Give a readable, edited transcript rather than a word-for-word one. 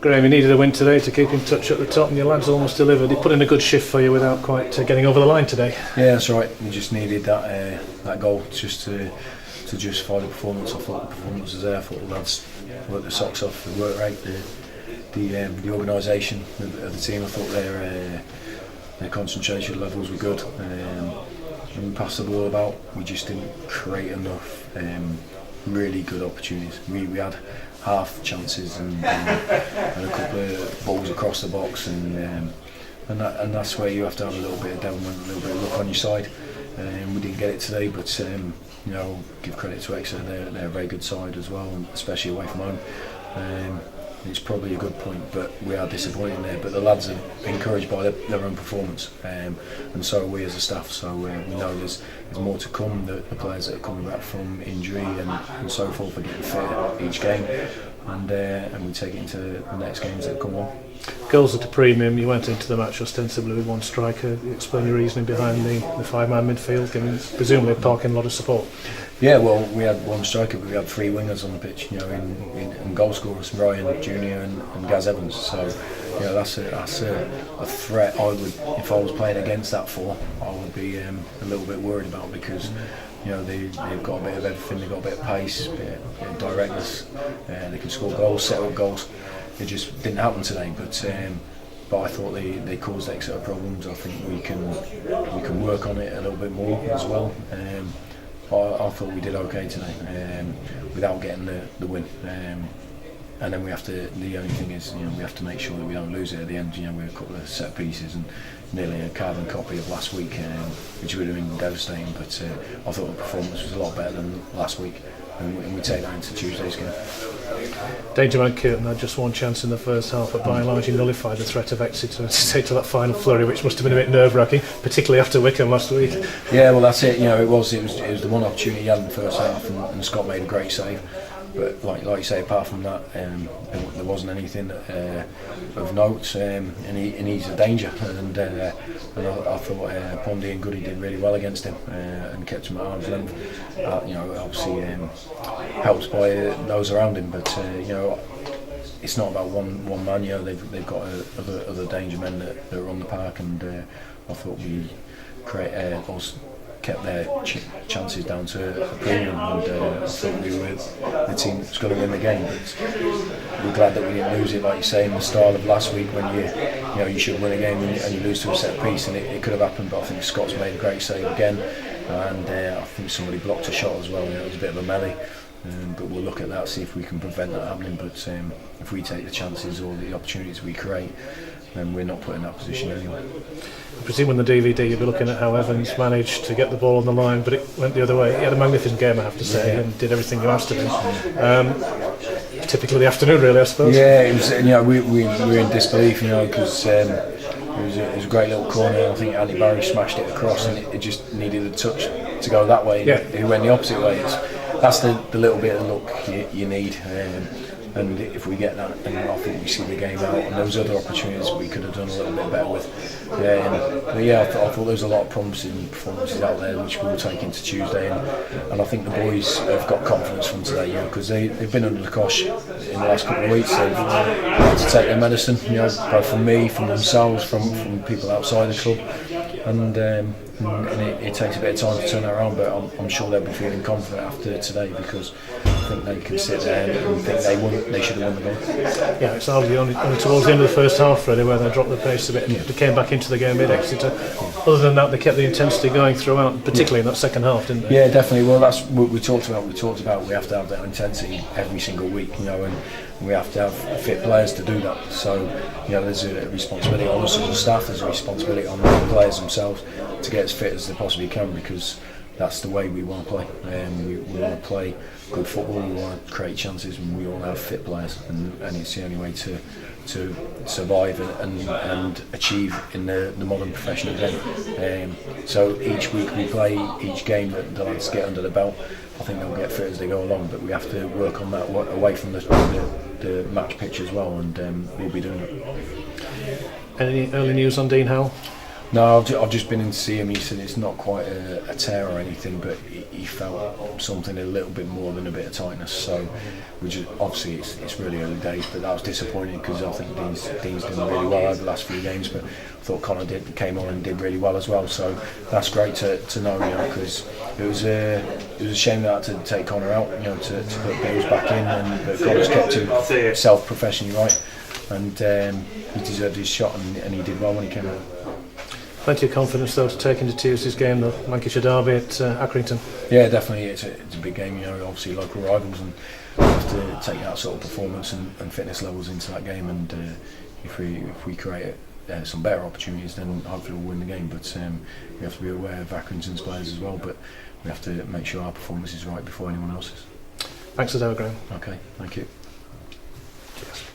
Graham, you needed a win today to keep in touch at the top, and your lads almost delivered. They put in a good shift for you without quite getting over the line today. Yeah, that's right. We just needed that goal just to justify the performance. I thought the performance was there. I thought the lads worked their socks off. The work rate, the organisation of the team. I thought their concentration levels were good. And we passed the ball about. We just didn't create enough really good opportunities. We had half chances and a couple of balls across the box, and that's where you have to have a little bit of devilment, a little bit of luck on your side. We didn't get it today, but give credit to Exeter. They're a very good side as well, and especially away from home. It's probably a good point, but we are disappointed there. But the lads are encouraged by their own performance, and so are we as a staff. So we know there's more to come. The players that are coming back from injury and so forth are getting fit each game, and we take it into the next games that come on. Goals at a premium. You went into the match ostensibly with one striker. Explain your reasoning behind the five-man midfield, given presumably a parking lot of support. Yeah, well, we had one striker, but we had three wingers on the pitch. In goal scorers, Ryan Junior and Gaz Evans. So, that's a threat. If I was playing against that four, I would be a little bit worried about, because they've got a bit of everything. They've got a bit of pace, a bit of directness. They can score goals, set up goals. It just didn't happen today, but I thought they caused Exeter problems. I think we can work on it a little bit more as well. I thought we did okay today without getting the win. And then we have to. The only thing is, we have to make sure that we don't lose it at the end. We had a couple of set pieces and nearly a carbon copy of last week, which would have been devastating. But I thought the performance was a lot better than last week, and we take that into Tuesday's game. Dangerman Curtin had just one chance in the first half, but by and large he nullified the threat of Exeter to take to that final flurry, which must have been a bit nerve-wracking, particularly after Wickham last week. Yeah, well, that's it. It was the one opportunity he had in the first half, and Scott made a great save. But like you say, apart from that, there wasn't anything of note, and he's a danger. And I thought Pondy and Goody did really well against him and kept him at arm's length. Obviously helped by those around him, but it's not about one man. They've got other danger men that are on the park, and I thought we kept their chances down to a premium, and I thought we were the team that's going to win the game. But we're glad that we didn't lose it, like you say, in the style of last week, when you should win a game and you lose to a set piece, and it could have happened. But I think Scott's made a great save again, and I think somebody blocked a shot as well. It was a bit of a melee. But we'll look at that, see if we can prevent that happening. But if we take the chances or the opportunities we create, then we're not put in that position anyway. I presume on the DVD you'll be looking at how Evans managed to get the ball on the line, but it went the other way. He had a magnificent game, I have to say, and did everything you asked of him. Typical of the afternoon, really, I suppose. Yeah, it was. We were in disbelief, because it was a great little corner. I think Andy Barry smashed it across, and it just needed a touch to go that way. Yeah. He went the opposite way. That's the little bit of luck you need. And if we get that, then I think we see the game out. And those other opportunities we could have done a little bit better with. I thought there was a lot of promising performances out there, which we'll take into Tuesday. And I think the boys have got confidence from today, because they've been under the cosh in the last couple of weeks. They've had to take their medicine, both from me, from themselves, from people outside the club. And it takes a bit of time to turn that around, but I'm sure they'll be feeling confident after today, because I think they can sit there and think they should have won the game. Yeah, it's only towards the end of the first half, really, where they dropped the pace a bit and they came back into the game at Exeter. Other than that, they kept the intensity going throughout, particularly in that second half, didn't they? Yeah, definitely. Well, that's what we talked about. We have to have that intensity every single week, and we have to have fit players to do that. So, there's a responsibility on us as a staff, there's a responsibility on the players themselves to get as fit as they possibly can, because that's the way we want to play. We want to play good football, we want to create chances, and we want to have fit players, and it's the only way to survive and achieve in the modern professional game. So each week we play, each game that the lads get under the belt, I think they'll get fit as they go along, but we have to work on that away from the match pitch as well, and we'll be doing it. Any early news on Dean Howell? No, I've just been in to see him. He said it's not quite a tear or anything, but he felt something a little bit more than a bit of tightness. So, which is obviously it's really early days, but that was disappointing because I think Dean's done really well over the last few games. But I thought Connor came on and did really well as well. So that's great to know, because it was a shame that I had to take Connor out, to put Bills back in, but Connor's kept himself professionally right, and he deserved his shot, and he did well when he came out. Plenty of confidence though to take into Tuesday's game, the Lancashire derby at Accrington. Yeah, definitely. It's a big game. Obviously local rivals, and we have to take that sort of performance and fitness levels into that game. And if we create some better opportunities, then hopefully we'll win the game. But we have to be aware of Accrington's players as well. But we have to make sure our performance is right before anyone else's. Thanks for that, Graham. Okay, thank you. Cheers.